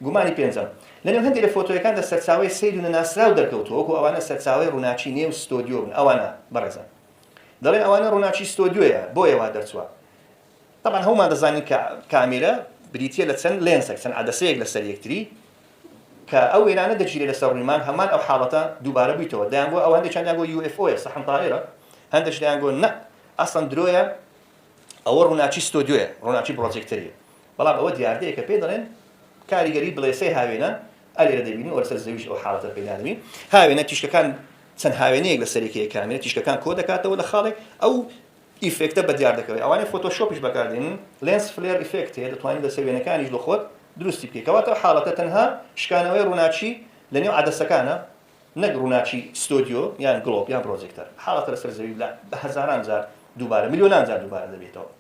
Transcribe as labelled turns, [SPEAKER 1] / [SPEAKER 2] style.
[SPEAKER 1] گومانی پێنجەم لەنێو هەندێک لە فۆتۆیەکاندا سەرچاوەی سەیر و نەناسراو دەرکەوتووە وەکو ئەوانە سەرچاوەی ڕووناچی نێو ستۆدیۆ بن ئەوانە بەڕێزان دەڵێن ئەوانە ڕووناچی ستۆدیۆیە بۆیەوە دەرچووە طبعا هەمومان دەزانین کە کامێرە بریتیە لە چەند لێنسێک چەند عەدەسەیەک لەسەر یەکتری کە ئەو وێنانە دەگیرێت لەسەر ڕوویمان هەمان ئەو حاڵەتە دووبارە بوویتەوە دایان بۆ ئەو هەندێکیان گۆ UFOیە سەحن طائرە هەندێک دایان گۆ نە ئەسڵەن درۆیە ئەوە ڕووناچی ستۆدیۆیە ڕووناچی پرۆجێکتەریە بەڵام ئەوە دیاردەیە کە پێ دەڵێن کاریگەری بڵێسەی هاوێنە ئەلێرە دەبینی وەرسەر زەویش ئەو حاڵەتە پێدا دەبین هاوێنە تیشکەکان چەند هاوێنەیەک لە سەرێکەیە کامێرە تیشکەکان کۆ دەکاتەوە لە خاڵێک ئەو ئیفێکتە بە دیار دەکەوێت ئەوانەی فۆتۆشۆپیش بەکاردێنن لێنس فلێر ئیفێکت هەیە دەتوانین لەسەر وێنەکانیش لە خۆت دروستی بکەیتەوە حاڵەتە تەنها شکانەوەی ڕووناچی لەنێو عەدەسەکانە نەک ڕووناچی ستۆدیۆ یان گڵۆب یان پرۆجێکتەر حاڵەتە لەسەر زەوی بە هەزاران جار دووبارە میلیۆنان جار دووبارە دەبێتەوە